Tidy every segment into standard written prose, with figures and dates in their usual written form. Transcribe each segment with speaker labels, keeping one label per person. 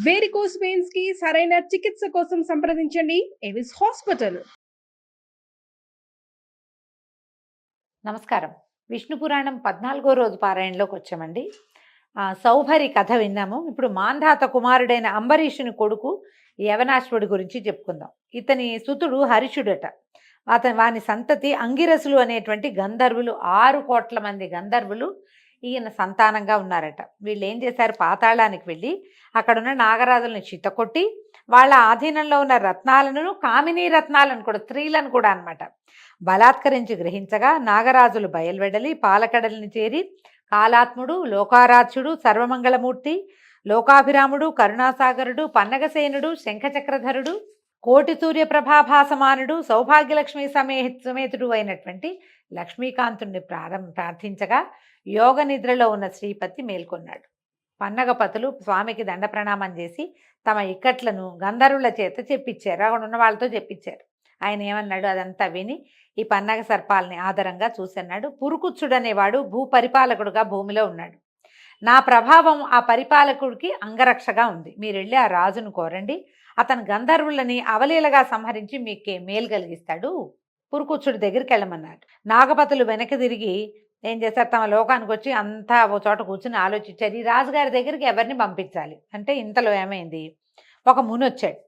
Speaker 1: Varicose veins కి సరైన చికిత్స కోసం సంప్రదించండి ఎవిస్ హాస్పిటల్.
Speaker 2: నమస్కారం. విష్ణు పురాణం 14వ రోజు పారాయణలోకి వచ్చామండి. సౌభరి కథ విన్నాము. ఇప్పుడు మాంధాత కుమారుడైన అంబరీషుని కొడుకు యవనాశ్వుడి గురించి చెప్పుకుందాం. ఇతని సుతుడు హరిషుడట. వాని సంతతి అంగిరసులు అనేటువంటి గంధర్వులు, 6 కోట్ల మంది గంధర్వులు ఈయన సంతానంగా ఉన్నారట. వీళ్ళు ఏం చేశారు, పాతాళానికి వెళ్ళి అక్కడున్న నాగరాజులను చితకొట్టి వాళ్ళ ఆధీనంలో ఉన్న రత్నాలను, కామినీ రత్నాలను కూడా, స్త్రీలను కూడా అనమాట, బలాత్కరించి గ్రహించగా నాగరాజులు బయలువెడలి పాలకడలిని చేరి కాలాత్ముడు, లోకారాధ్యుడు, సర్వమంగళమూర్తి, లోకాభిరాముడు, కరుణాసాగరుడు, పన్నగసేనుడు, శంఖచక్రధరుడు, కోటి సూర్యప్రభాభాసమానుడు, సౌభాగ్యలక్ష్మి సమేతుడు అయినటువంటి లక్ష్మీకాంతుణ్ణి ప్రార్థించగా యోగ నిద్రలో ఉన్న శ్రీపతి మేల్కొన్నాడు. పన్నగపతులు స్వామికి దండ ప్రణామం చేసి తమ ఇక్కట్లను గంధర్వుల చేత చెప్పించారు. అక్కడ ఉన్న వాళ్ళతో చెప్పించారు. ఆయన ఏమన్నాడు అదంతా విని ఈ పన్నగ సర్పాలని ఆదరంగా చూసన్నాడు. పురుకుచ్చుడనేవాడు భూపరిపాలకుడుగా భూమిలో ఉన్నాడు. నా ప్రభావం ఆ పరిపాలకుడికి అంగరక్షగా ఉంది. మీరు వెళ్ళి ఆ రాజును కోరండి. అతను గంధర్వులని అవలీలగా సంహరించి మీకే మేలు కలిగిస్తాడు. పురుకుచ్చుడి దగ్గరికి వెళ్ళమన్నాడు. నాగపతులు వెనక్కి తిరిగి ఏం చేశారు, తమ లోకానికి వచ్చి అంతా ఓ చోట కూర్చుని ఆలోచించారు. ఈ రాజుగారి దగ్గరికి ఎవరిని పంపించాలి అంటే, ఇంతలో ఏమైంది, ఒక ముని వచ్చాడు.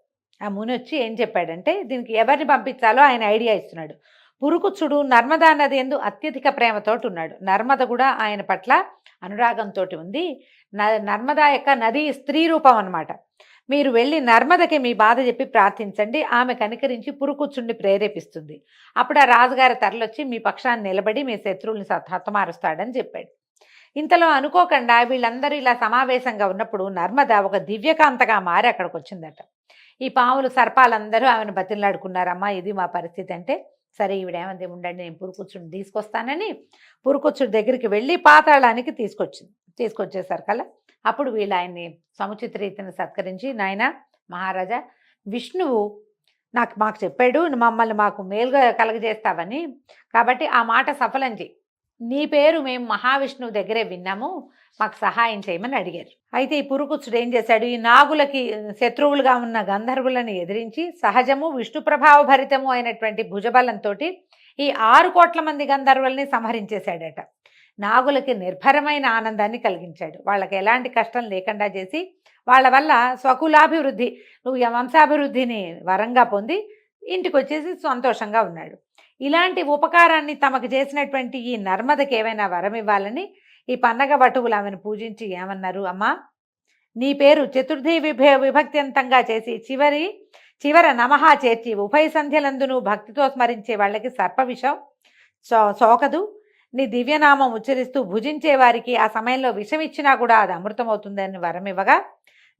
Speaker 2: ఆ ముని వచ్చి ఏం చెప్పాడంటే, దీనికి ఎవరిని పంపించాలో ఆయన ఐడియా ఇస్తున్నాడు. పురుకుచ్చుడు నర్మదా నది యందు అత్యధిక ప్రేమతోటి ఉన్నాడు. నర్మద కూడా ఆయన పట్ల అనురాగంతో ఉంది. నర్మదా యొక్క నది స్త్రీ రూపం అన్నమాట. మీరు వెళ్ళి నర్మదకి మీ బాధ చెప్పి ప్రార్థించండి. ఆమె కనికరించి పురుకుచ్చుడిని ప్రేరేపిస్తుంది. అప్పుడు ఆ రాజుగారి తరలొచ్చి మీ పక్షాన్ని నిలబడి మీ శత్రువుల్ని హతమారుస్తాడని చెప్పాడు. ఇంతలో అనుకోకుండా వీళ్ళందరూ ఇలా సమావేశంగా ఉన్నప్పుడు నర్మద ఒక దివ్యకాంతగా మారి అక్కడికి వచ్చిందట. ఈ పాములు సర్పాలందరూ ఆమెను బతిలాడుకున్నారమ్మా, ఇది మా పరిస్థితి అంటే, సరే ఈవిడేమంది, ఉండండి నేను పురుకుచ్చుడిని తీసుకొస్తానని పురుకుచ్చుడి దగ్గరికి వెళ్ళి పాతాళానికి తీసుకొచ్చేసారు కల్లా. అప్పుడు వీళ్ళు ఆయన్ని సముచిత రీతిని సత్కరించి, నాయన మహారాజా, విష్ణువు మాకు చెప్పాడు మమ్మల్ని మాకు మేలుగా కలగజేస్తావని, కాబట్టి ఆ మాట సఫలం చేయి. నీ పేరు మేము మహావిష్ణువు దగ్గరే విన్నాము, మాకు సహాయం చేయమని అడిగారు. అయితే ఈ పురుకుచ్చుడు ఏం చేశాడు, ఈ నాగులకి శత్రువులుగా ఉన్న గంధర్వులను ఎదిరించి సహజము విష్ణు ప్రభావ భరితము అయినటువంటి భుజబలంతో ఈ 6 కోట్ల మంది గంధర్వుల్ని సంహరించేశాడట. నాగులకి నిర్భరమైన ఆనందాన్ని కలిగించాడు. వాళ్ళకి ఎలాంటి కష్టం లేకుండా చేసి వాళ్ళ వల్ల స్వకులాభివృద్ధి, నువ్వు వంశాభివృద్ధిని వరంగా పొంది ఇంటికి వచ్చేసి సంతోషంగా ఉన్నాడు. ఇలాంటి ఉపకారాన్ని తమకు చేసినటువంటి ఈ నర్మదకి ఏమైనా వరం ఇవ్వాలని ఈ పన్నగ వటువులు ఆమెను పూజించి ఏమన్నారు, అమ్మా నీ పేరు చతుర్థి విభక్త్యంతంగా చేసి చివర నమః చేర్చి ఉభయ సంధ్యలందును భక్తితో స్మరించే వాళ్ళకి సర్పవిషం సోకదు. నీ దివ్యనామం ఉచ్చరిస్తూ భుజించే వారికి ఆ సమయంలో విషం ఇచ్చినా కూడా అది అమృతమవుతుందని వరం ఇవ్వగా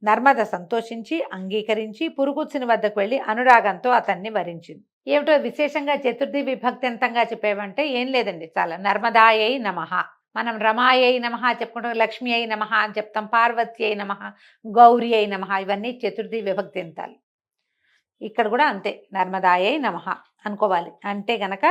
Speaker 2: నర్మద సంతోషించి అంగీకరించి పురుకుచ్చుని వద్దకు వెళ్ళి అనురాగంతో అతన్ని వరించింది. ఏమిటో విశేషంగా చతుర్థి విభక్త్యంతంగా చెప్పేవంటే ఏం లేదండి, చాలా నర్మదాయై నమః, మనం రమాయై నమః చెప్పుకుంటాం, లక్ష్మి అయి నమః అని చెప్తాం, పార్వతి అయి నమః, గౌరీ అయి నమః, ఇవన్నీ చతుర్థి విభక్త్యంతాలు. ఇక్కడ కూడా అంతే, నర్మదాయై నమః అనుకోవాలి. అంటే గనక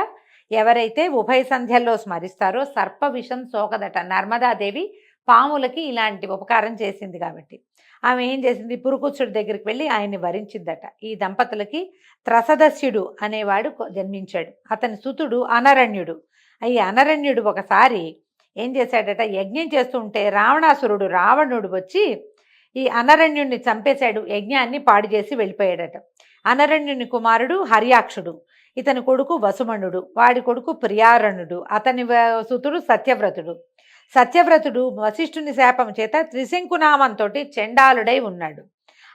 Speaker 2: ఎవరైతే ఉభయ సంధ్యల్లో స్మరిస్తారో సర్ప విషం సోకదట. నర్మదాదేవి పాములకి ఇలాంటి ఉపకారం చేసింది కాబట్టి ఆమె ఏం చేసింది, పురుకుచ్చుడి దగ్గరికి వెళ్ళి ఆయన్ని వరించిందట. ఈ దంపతులకి త్రసదస్యుడు అనేవాడు జన్మించాడు. అతని సుతుడు అనరణ్యుడు. ఈ అనరణ్యుడు ఒకసారి ఏం చేశాడట, యజ్ఞం చేస్తుంటే రావణుడు వచ్చి ఈ అనరణ్యుడిని చంపేశాడు. యజ్ఞాన్ని పాడు చేసి వెళ్ళిపోయాడట. అనరణ్యుని కుమారుడు హర్యాక్షుడు, ఇతని కొడుకు వసుమణుడు, వాడి కొడుకు ప్రియారణుడు, అతని సుతుడు సత్యవ్రతుడు వశిష్ఠుని శాపం చేత త్రిశంకునామంతో చండాలుడై ఉన్నాడు.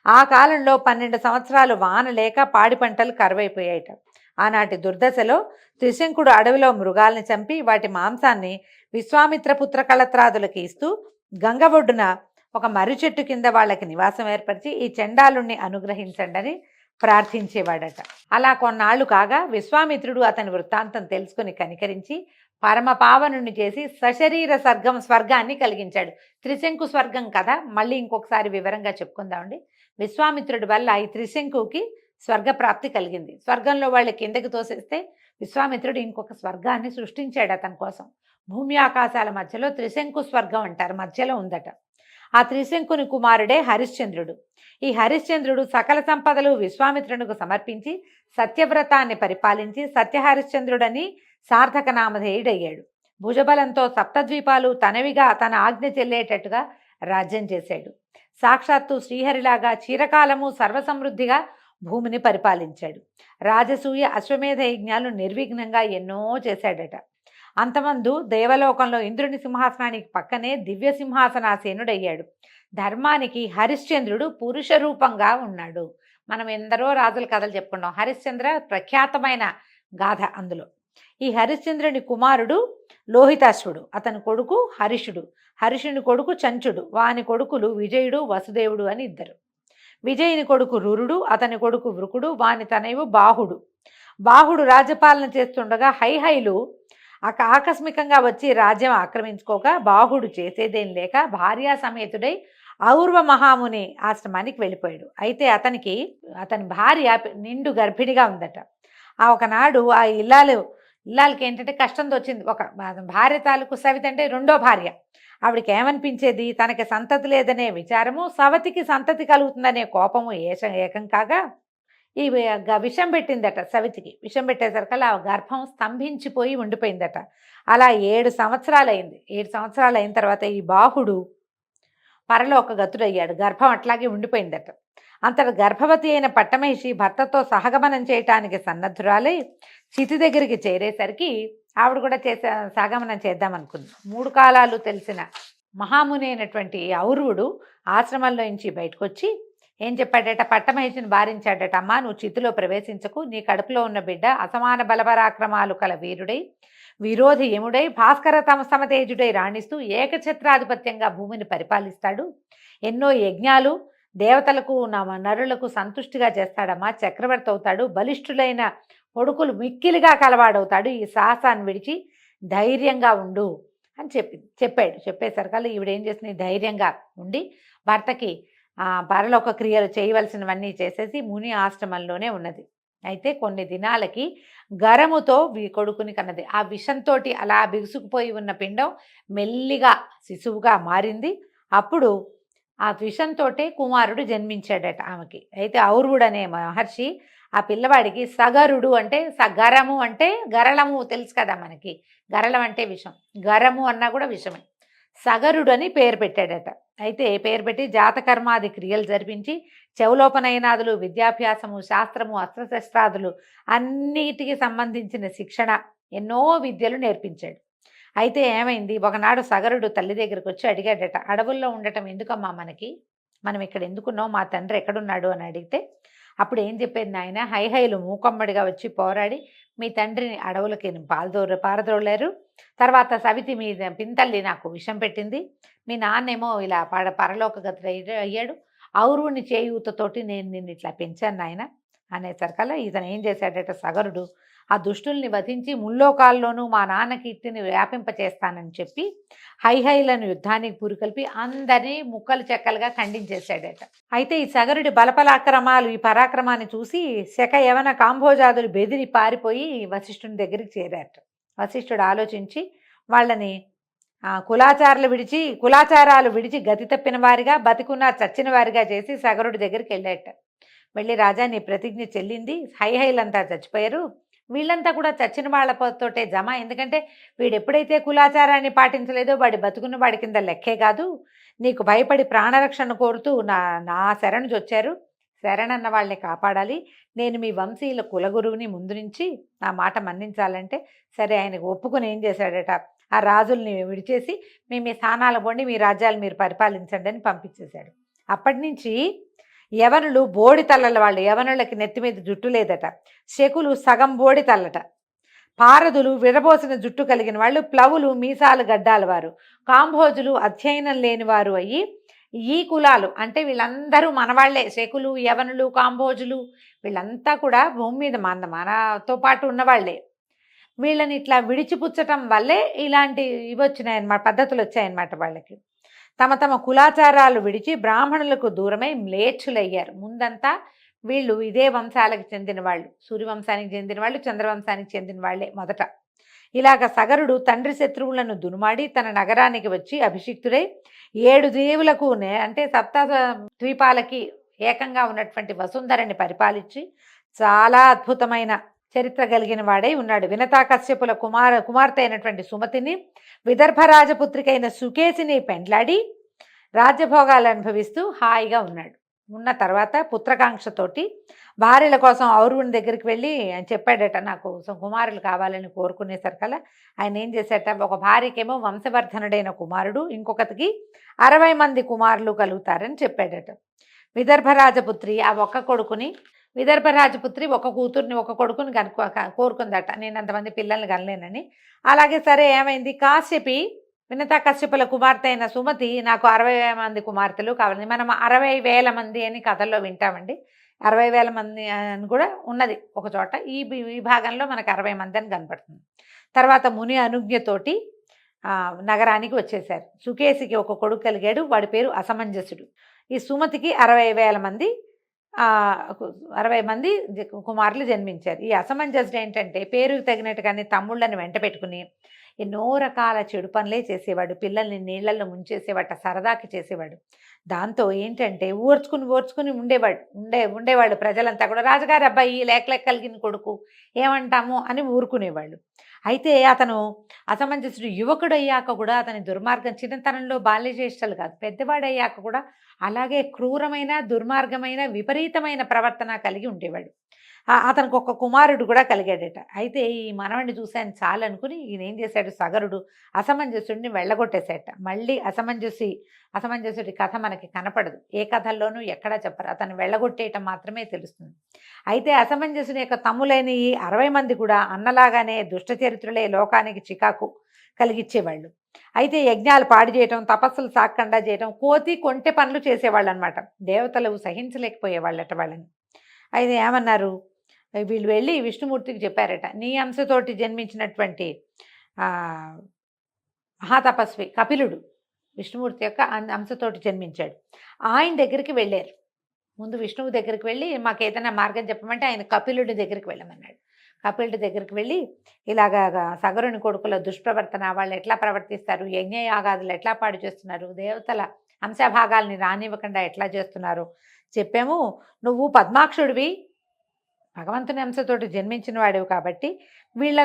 Speaker 2: ఆ కాలంలో 12 సంవత్సరాలు వాన లేక పాడి పంటలు కరువైపోయాయట. ఆనాటి దుర్దశలో త్రిశంకుడు అడవిలో మృగాల్ని చంపి వాటి మాంసాన్ని విశ్వామిత్ర పుత్ర కళత్రాదులకి ఇస్తూ గంగ ఒడ్డున ఒక మర్రి చెట్టు కింద వాళ్ళకి నివాసం ఏర్పరిచి ఈ చండాలుణ్ణి అనుగ్రహించండి ప్రార్థించేవాడట. అలా కొన్నాళ్లు కాగా విశ్వామిత్రుడు అతని వృత్తాంతం తెలుసుకుని కనికరించి పరమ పావనుని చేసి సశరీర స్వర్గాన్ని కలిగించాడు. త్రిశంకు స్వర్గం కదా, మళ్ళీ ఇంకొకసారి వివరంగా చెప్పుకుందామండి. విశ్వామిత్రుడి వల్ల ఈ త్రిశంకుకి స్వర్గప్రాప్తి కలిగింది. స్వర్గంలో వాళ్ళు కిందకి తోసేస్తే విశ్వామిత్రుడు ఇంకొక స్వర్గాన్ని సృష్టించాడు అతని కోసం. భూమి ఆకాశాల మధ్యలో త్రిశంకు స్వర్గం అంటారు, మధ్యలో ఉందట. ఆ త్రిశంకుని కుమారుడే హరిశ్చంద్రుడు. ఈ హరిశ్చంద్రుడు సకల సంపదలు విశ్వామిత్రునికి సమర్పించి సత్యవ్రతాన్ని పరిపాలించి సత్యహరిశ్చంద్రుడని సార్థక నామధేయుడయ్యాడు. భుజబలంతో సప్తద్వీపాలు తనవిగా తన ఆజ్ఞ చెల్లేటట్టుగా రాజ్యం చేశాడు. సాక్షాత్తు శ్రీహరిలాగా చిరకాలము సర్వసమృద్ధిగా భూమిని పరిపాలించాడు. రాజసూయ అశ్వమేధ యజ్ఞాలు నిర్విఘ్నంగా ఎన్నో చేశాడట. అంతమందు దేవలోకంలో ఇంద్రుని సింహాసనానికి పక్కనే దివ్య సింహాసనాసీనుడయ్యాడు. ధర్మానికి హరిశ్చంద్రుడు పురుష రూపంగా ఉన్నాడు. మనం ఎందరో రాజుల కథలు చెప్పుకున్నాం. హరిశ్చంద్ర ప్రఖ్యాతమైన గాథ అందులో. ఈ హరిశ్చంద్రుని కుమారుడు లోహితాశ్వుడు, అతని కొడుకు హరిషుడు, హరిషుని కొడుకు చంచుడు, వాని కొడుకులు విజయుడు వసుదేవుడు అని ఇద్దరు. విజయుని కొడుకు రురుడు, అతని కొడుకు వృకుడు, వాని తనయువు బాహుడు. బాహుడు రాజ్యపాలన చేస్తుండగా హైహైలు ఆకస్మికంగా వచ్చి రాజ్యం ఆక్రమించుకోగా బాహుడు చేసేదేం లేక భార్యా సమేతుడై ఔర్వ మహాముని ఆశ్రమానికి వెళ్ళిపోయాడు. అయితే అతని భార్య నిండు గర్భిణిగా ఉందట. ఒకనాడు ఆ ఇల్లాలకి ఏంటంటే కష్టం వచ్చింది. ఒక భార్య తాలూకు సవిత అంటే రెండో భార్య. ఆవిడకి ఏమనిపించేది, తనకి సంతతి లేదనే విచారము, సవతికి సంతతి కలుగుతుందనే కోపము ఏకం కాగా ఈ విషం పెట్టిందట. సవితికి విషం పెట్టేసరికల్లా ఆ గర్భం స్తంభించిపోయి ఉండిపోయిందట. అలా 7 సంవత్సరాలు అయింది. 7 సంవత్సరాలు అయిన తర్వాత ఈ బాహుడు పరలోక గతుడయ్యాడు. గర్భం అట్లాగే ఉండిపోయిందట. అంతటి గర్భవతి అయిన పట్టమహిషి భర్తతో సహగమనం చేయటానికి సన్నద్ధురాలై చితి దగ్గరికి చేరేసరికి ఆవిడ కూడా సహగమనం చేద్దామనుకుంది. 3 కాలాలు తెలిసిన మహాముని అయినటువంటి ఔర్వుడు ఆశ్రమంలో నుంచి బయటకు వచ్చి ఏం చెప్పాడట, పట్టమహిషిని భారించాడట. అమ్మా, నువ్వు చితిలో ప్రవేశించకు. నీ కడుపులో ఉన్న బిడ్డ అసమాన బలపరాక్రమాలు కల వీరుడై విరోధి యముడై భాస్కర సమతేజుడై రాణిస్తూ ఏకఛత్రాధిపత్యంగా భూమిని పరిపాలిస్తాడు. ఎన్నో యజ్ఞాలు దేవతలకు నరులకు సంతుష్టిగా చేస్తాడమ్మా. చక్రవర్తి అవుతాడు. బలిష్ఠులైన కొడుకులు మిక్కిలిగా కలవాడవుతాడు. ఈ సాహసాన్ని విడిచి ధైర్యంగా ఉండు అని చెప్పాడు. చెప్పేసరికల్లా ఈవిడేం చేసింది, ధైర్యంగా ఉండి భర్తకి పరలోక క్రియలు చేయవలసినవన్నీ చేసేసి ముని ఆశ్రమంలోనే ఉన్నది. అయితే కొన్ని దినాలకి గరముతో కొడుకుని కన్నది. ఆ విషంతో అలా బిగుసుకుపోయి ఉన్న పిండం మెల్లిగా శిశువుగా మారింది. అప్పుడు ఆ విషంతో కుమారుడు జన్మించాడట ఆమెకి. అయితే ఔర్వుడు అనే మహర్షి ఆ పిల్లవాడికి సగరుడు అంటే గరము అంటే గరళము తెలుసు కదా మనకి. గరళం అంటే విషం, గరము అన్నా కూడా విషమే. సగరుడు అని పేరు పెట్టాడట. అయితే పేరు పెట్టి జాతకర్మాది క్రియలు జరిపించి చెవులోపనయనాదులు, విద్యాభ్యాసము, శాస్త్రము, అస్త్రశస్త్రాదులు అన్నిటికి సంబంధించిన శిక్షణ, ఎన్నో విద్యలు నేర్పించాడు. అయితే ఏమైంది, ఒకనాడు సగరుడు తల్లి దగ్గరికి వచ్చి అడిగాడట, అడవుల్లో ఉండటం ఎందుకమ్మా మనం ఇక్కడ ఎందుకున్నాం, మా తండ్రి ఎక్కడున్నాడు అని అడిగితే అప్పుడు ఏం చెప్పేది, నాయన హైహైలు మూకమ్మడిగా వచ్చి పోరాడి మీ తండ్రిని అడవులకి పారదోలేరు. తర్వాత సవితి మీ పింతల్లి నాకు విషం పెట్టింది. మీ నాన్నేమో ఇలా పరలోక గతి అయ్యాడు. ఔరుని చేయూతతోటి నేను నిన్ను ఇట్లా పెంచాను నాయన అనేసరికల్లా ఇతను ఏం చేశాడట, సగరుడు ఆ దుష్టుల్ని వధించి ముల్లోకాల్లోనూ మా నాన్న కీర్తిని వ్యాపింపచేస్తానని చెప్పి హైహైలను యుద్ధానికి పురికొల్పి అందరినీ ముక్కలు చెక్కలుగా ఖండించేశాడట. అయితే ఈ సగరుడి బలపరాక్రమాలు, ఈ పరాక్రమాన్ని చూసి శక యవన కాంభోజాదులు బెదిరి పారిపోయి వశిష్ఠుని దగ్గరికి చేరారట. వశిష్ఠుడు ఆలోచించి వాళ్ళని కులాచారాలు విడిచి గతి తప్పిన వారిగా, బతికున్న చచ్చిన వారిగా చేసి సగరుడి దగ్గరికి వెళ్ళాట. వెళ్ళి, రాజా నీ ప్రతిజ్ఞ చెల్లింది, హైహైలంతా చచ్చిపోయారు, వీళ్ళంతా కూడా చచ్చిన వాళ్ళతోటే జమ. ఎందుకంటే వీడు ఎప్పుడైతే కులాచారాన్ని పాటించలేదో వాడి బతుకున్న వాడి కింద లెక్కే కాదు. నీకు భయపడి ప్రాణరక్షణ కోరుతూ నా శరణు వచ్చారు. శరణన్న వాళ్ళని కాపాడాలి. నేను మీ వంశీయుల కులగురువుని, ముందు నుంచి నా మాట మన్నించాలంటే సరే ఆయనకు ఒప్పుకొని ఏం చేశాడట, ఆ రాజుల్ని విడిచేసి మీ స్థానాల పోండి, మీ రాజ్యాలు మీరు పరిపాలించండి అని పంపించేశాడు. అప్పటి నుంచి యవనులు బోడి తల్లల వాళ్ళు, యవనులకి నెత్తి మీద జుట్టు లేదట. శకులు సగం బోడి తల్లట. పారదులు విరబోసిన జుట్టు కలిగిన వాళ్ళు, ప్లవులు మీసాలు గడ్డాల వారు, కాంభోజులు అధ్యయనం లేని వారు అయ్యి ఈ కులాలు అంటే వీళ్ళందరూ మనవాళ్లే. శకులు, యవనులు, కాంభోజులు వీళ్ళంతా కూడా భూమి మీద మనతో పాటు ఉన్నవాళ్లే. వీళ్ళని ఇట్లా విడిచిపుచ్చటం వల్లే ఇలాంటి ఇవి వచ్చినాయన్నమాట, పద్ధతులు వచ్చాయన్నమాట. వాళ్ళకి తమ కులాచారాలు విడిచి బ్రాహ్మణులకు దూరమై మ్లేచ్ఛులయ్యారు. ముందంతా వీళ్ళు ఇదే వంశాలకు చెందిన వాళ్ళు, సూర్యవంశానికి చెందిన వాళ్ళు, చంద్రవంశానికి చెందిన వాళ్ళే మొదట. ఇలాగ సగరుడు తండ్రి శత్రువులను దునుమాడి తన నగరానికి వచ్చి అభిషిక్తుడై 7 దీవులకు అంటే సప్త ద్వీపాలకి ఏకంగా ఉన్నటువంటి వసుంధరని పరిపాలించి చాలా అద్భుతమైన చరిత్ర కలిగిన వాడై ఉన్నాడు. వినతా కశ్యపుల కుమార్తె అయినటువంటి సుమతిని, విదర్భ రాజపుత్రికైన సుకేసిని పెండ్లాడి రాజ్యభోగాలు అనుభవిస్తూ హాయిగా ఉన్నాడు. ఉన్న తర్వాత పుత్రకాంక్షతోటి భార్యల కోసం ఔరవుని దగ్గరికి వెళ్ళి ఆయన చెప్పాడట, నాకు కుమారులు కావాలని కోరుకునేసరికల్లా ఆయన ఏం చేశాట, ఒక భార్యకేమో వంశవర్ధనుడైన కుమారుడు, ఇంకొకటికి 60 మంది కుమారులు కలుగుతారని చెప్పాడట. విదర్భ రాజపుత్రి ఆ ఒక్క కొడుకుని, విదర్భ రాజపుత్రి ఒక కూతుర్ని ఒక కొడుకుని కోరుకుందట, నేను అంతమంది పిల్లల్ని కనలేనని. అలాగే సరే ఏమైంది, కాశ్యపి వినతా కశ్యపుల కుమార్తె అయిన సుమతి నాకు 60 మంది కుమార్తెలు కావాలి. మనం 60,000 మంది అని కథల్లో వింటామండి. 60,000 మంది అని కూడా ఉన్నది ఒక చోట. ఈ భాగంలో మనకు 60 మంది అని కనపడుతుంది. తర్వాత ముని అనుజ్ఞతోటి నగరానికి వచ్చేశారు. సుకేసికి ఒక కొడుకు కలిగాడు, వాడి పేరు అసమంజసుడు. ఈ సుమతికి 60,000 మంది 60 మంది కుమారులు జన్మించారు. ఈ అసమంజసుడు ఏంటంటే పేరుకు తగినట్టుగానే తమ్ముళ్ళని వెంట పెట్టుకుని ఎన్నో రకాల చెడు పనులే చేసేవాడు. పిల్లల్ని నీళ్లలో ముంచేసేవాట, సరదాకి చేసేవాడు. దాంతో ఏంటంటే ఓర్చుకుని ఉండేవాళ్ళు ప్రజలంతా కూడా, రాజుగారి అబ్బాయి లేక కలిగిన కొడుకు ఏమంటాము అని ఊరుకునేవాళ్ళు. అయితే అతను అసమంజసుడు యువకుడు అయ్యాక కూడా అతని దుర్మార్గం, చిన్నతనంలో బాల్య చేష్టలు కాదు, పెద్దవాడయ్యాక కూడా అలాగే క్రూరమైన దుర్మార్గమైన విపరీతమైన ప్రవర్తన కలిగి ఉండేవాడు. అతనికి ఒక కుమారుడు కూడా కలిగాడట. అయితే ఈ మనవడిని చూశాను చాలనుకుని ఈయన ఏం చేశాడు, సగరుడు అసమంజసుడిని వెళ్ళగొట్టేశాట. మళ్ళీ అసమంజసుడి కథ మనకి కనపడదు, ఏ కథల్లోనూ ఎక్కడా చెప్పరు, అతను వెళ్ళగొట్టేయటం మాత్రమే తెలుస్తుంది. అయితే అసమంజసుని యొక్క తమ్ములైన ఈ 60 మంది కూడా అన్నలాగానే దుష్టచరిత్రులే లోకానికి చికాకు కలిగించేవాళ్ళు. అయితే యజ్ఞాలు పాడు చేయటం, తపస్సులు సాగకుండా చేయటం, కోతి కొంటె పనులు చేసేవాళ్ళు అనమాట. దేవతలు సహించలేకపోయేవాళ్ళట వాళ్ళని. అయితే ఏమన్నారు, వీళ్ళు వెళ్ళి విష్ణుమూర్తికి చెప్పారట, నీ అంశతోటి జన్మించినటువంటి మహాతపస్వి కపిలుడు విష్ణుమూర్తి యొక్క అంశతోటి జన్మించాడు, ఆయన దగ్గరికి వెళ్ళారు. ముందు విష్ణువు దగ్గరికి వెళ్ళి మాకు ఏదైనా మార్గం చెప్పమంటే ఆయన కపిలుడి దగ్గరికి వెళ్ళమన్నాడు. కపిలుడి దగ్గరికి వెళ్ళి ఇలాగా సగరుని కొడుకుల దుష్ప్రవర్తన, వాళ్ళు ఎట్లా ప్రవర్తిస్తారు, యజ్ఞయాగాదులు ఎట్లా పాడు చేస్తున్నారు, దేవతల అంశభాగాల్ని రానివ్వకుండా ఎట్లా చేస్తున్నారు చెప్పాము. నువ్వు పద్మాక్షుడివి, భగవంతుని అంశతోటి జన్మించిన వాడివి కాబట్టి వీళ్ళ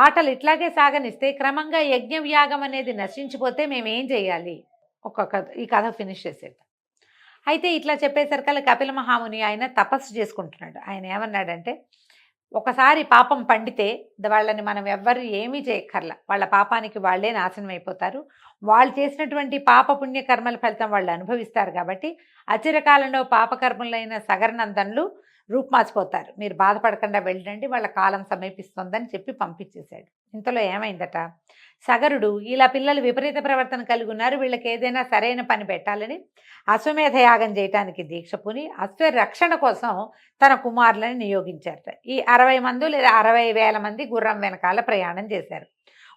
Speaker 2: ఆటలు ఇట్లాగే సాగనిస్తే క్రమంగా యజ్ఞవ్యాగం అనేది నశించిపోతే మేమేం చేయాలి, ఈ కథ ఫినిష్ చేసేద్దాం. అయితే ఇట్లా చెప్పేసరికల్లా కపిల మహాముని ఆయన తపస్సు చేసుకుంటున్నాడు. ఆయన ఏమన్నాడంటే, ఒకసారి పాపం పండితే వాళ్ళని మనం ఎవ్వరు ఏమీ చేయక్కర్లా, వాళ్ళ పాపానికి వాళ్ళే నాశనం అయిపోతారు. వాళ్ళు చేసినటువంటి పాపపుణ్య కర్మల ఫలితం వాళ్ళు అనుభవిస్తారు. కాబట్టి అచిరకాలంలో పాపకర్మలైన సగరనందనులు రూపుమాసిపోతారు, మీరు బాధపడకుండా వెళ్ళండి, వాళ్ళ కాలం సమీపిస్తోందని చెప్పి పంపించేశాడు. ఇంతలో ఏమైందట, సగరుడు ఇలా పిల్లలు విపరీత ప్రవర్తన కలిగి ఉన్నారు, వీళ్ళకి ఏదైనా సరైన పని పెట్టాలని అశ్వమేధ యాగం చేయటానికి దీక్ష పూని అశ్వ రక్షణ కోసం తన కుమారులను నియోగించారట. ఈ 60 మంది లేదా 60,000 మంది గుర్రం వెనకాల ప్రయాణం చేశారు.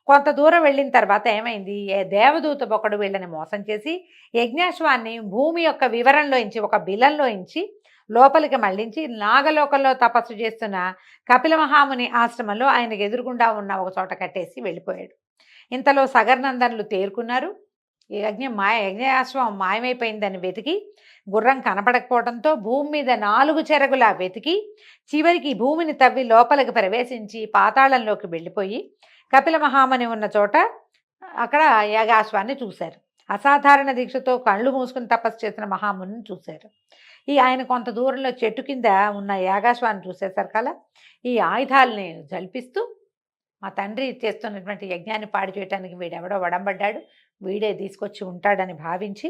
Speaker 2: కొంత దూరం వెళ్ళిన తర్వాత ఏమైంది, దేవదూత ఒకడు వీళ్ళని మోసం చేసి యజ్ఞాశ్వాన్ని భూమి యొక్క వివరంలోంచి ఒక బిలంలోంచి లోపలికి మళ్లించి నాగలోకంలో తపస్సు చేస్తున్న కపిల మహాముని ఆశ్రమంలో ఆయనకు ఎదురుగుండా ఉన్న ఒక చోట కట్టేసి వెళ్ళిపోయాడు. ఇంతలో సగరనందనులు తేరుకున్నారు. యజ్ఞాశ్వం మాయమైపోయిందని వెతికి గుర్రం కనపడకపోవడంతో భూమి మీద 4 చెరగులా వెతికి చివరికి భూమిని తవ్వి లోపలికి ప్రవేశించి పాతాళంలోకి వెళ్ళిపోయి కపిల మహాముని ఉన్న చోట అక్కడ యాగాశ్వాన్ని చూశారు. అసాధారణ దీక్షతో కళ్ళు మూసుకుని తపస్సు చేసిన మహామునిని చూశారు. ఆయన కొంత దూరంలో చెట్టు కింద ఉన్న యాగాశ్వాన్ని చూసేసరికల్లా ఈ ఆయుధాలని జల్పిస్తూ, మా తండ్రి చేస్తున్నటువంటి యజ్ఞాన్ని పాడు చేయడానికి వీడెవడో వడంబడ్డాడు, వీడే తీసుకొచ్చి ఉంటాడని భావించి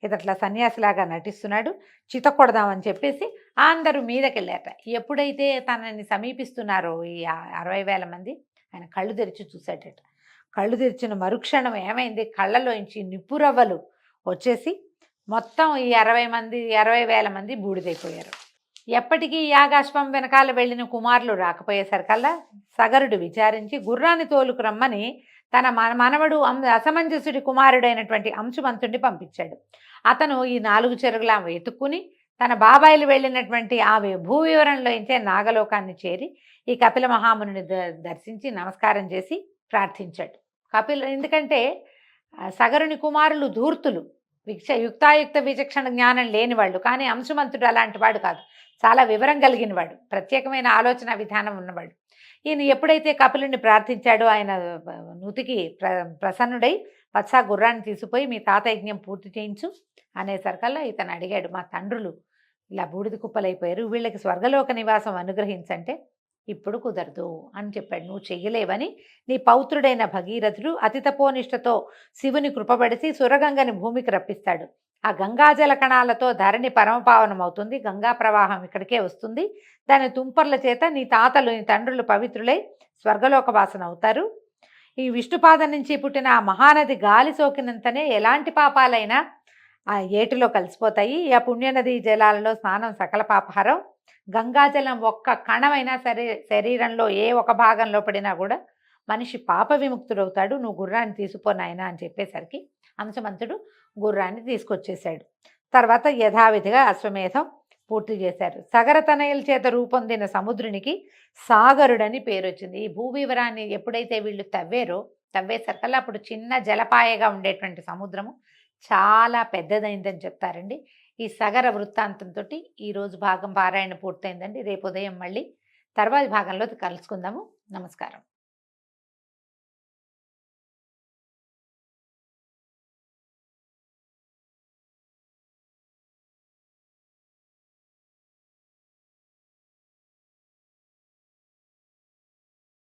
Speaker 2: ఇదట్లా సన్యాసిలాగా నటిస్తున్నాడు, చితకొడదామని చెప్పేసి అందరూ మీదకెళ్ళారట. ఎప్పుడైతే తనని సమీపిస్తున్నారో ఈ 60,000 మంది, ఆయన కళ్ళు తెరిచి చూశాడట. కళ్ళు తెరిచిన మరుక్షణం ఏమైంది, కళ్ళలోంచి నిప్పురవ్వలు వచ్చేసి మొత్తం ఈ 60,000 మంది బూడిదైపోయారు. ఎప్పటికీ యాగాశ్వం వెనకాల వెళ్ళిన కుమారులు రాకపోయేసరికల్లా సగరుడు విచారించి గుర్రాన్ని తోలుకురమ్మని తన మనవడు అసమంజసుడి కుమారుడైనటువంటి అంశుమంతుడిని పంపించాడు. అతను ఈ 4 చెరుగులా వెతుక్కుని తన బాబాయిలు వెళ్ళినటువంటి ఆ భూ వివరంలో ఇంచే నాగలోకాన్ని చేరి ఈ కపిల మహాముని దర్శించి నమస్కారం చేసి ప్రార్థించాడు. ఎందుకంటే సగరుని కుమారులు ధూర్తులు, యుక్తాయుక్త విచక్షణ జ్ఞానం లేనివాళ్ళు. కానీ అంశుమంతుడు అలాంటి వాడు కాదు, చాలా వివరం కలిగిన వాడు, ప్రత్యేకమైన ఆలోచన విధానం ఉన్నవాడు. ఈయన ఎప్పుడైతే కపిలుని ప్రార్థించాడో ఆయన నుతికి ప్రసన్నుడై వత్సా గుర్రాన్ని తీసుకుపోయి మీ తాత యజ్ఞం పూర్తి చేయించు అనేసరికల్లా ఇతను అడిగాడు, మా తండ్రులు ఇలా బూడిద కుప్పలైపోయారు, వీళ్ళకి స్వర్గలోక నివాసం అనుగ్రహించంటే ఇప్పుడు కుదరదు అని చెప్పాడు. నువ్వు చెయ్యలేవని నీ పౌత్రుడైన భగీరథుడు అతి తపోనిష్టతో శివుని కృపబడిసి సురగంగని భూమికి రప్పిస్తాడు. ఆ గంగాజల కణాలతో ధరణి పరమపావనమవుతుంది, గంగా ప్రవాహం ఇక్కడికే వస్తుంది. దాని తుంపర్ల చేత నీ తాతలు నీ తండ్రులు పవిత్రులై స్వర్గలోక వాసన అవుతారు. ఈ విష్ణుపాదం నుంచి పుట్టిన ఆ మహానది గాలి సోకినంతనే ఎలాంటి పాపాలైనా ఆ ఏటిలో కలిసిపోతాయి. ఆ పుణ్యనది జలాలలో స్నానం సకల పాపహారం. గంగాజలం ఒక్క కణమైనా సరే శరీరంలో ఏ ఒక భాగంలో పడినా కూడా మనిషి పాప విముక్తుడవుతాడు. నువ్వు గుర్రాన్ని తీసుకుపోనాయనా అని చెప్పేసరికి అంశమంతుడు గుర్రాన్ని తీసుకొచ్చేశాడు. తర్వాత యథావిధిగా అశ్వమేధం పూర్తి చేశారు. సగరతనయుల చేత రూపొందిన సముద్రునికి సాగరుడని పేరు వచ్చింది. ఈ భూవివరాన్ని ఎప్పుడైతే వీళ్ళు తవ్వేసరికల్లా అప్పుడు చిన్న జలపాయగా ఉండేటువంటి సముద్రము చాలా పెద్దదైందని చెప్తారండి. ఈ సగర వృత్తాంతంతో ఈరోజు భాగం పారాయణ పూర్తయిందండి. రేపు ఉదయం మళ్ళీ తర్వాతి భాగంలో కలుసుకుందాము. నమస్కారం.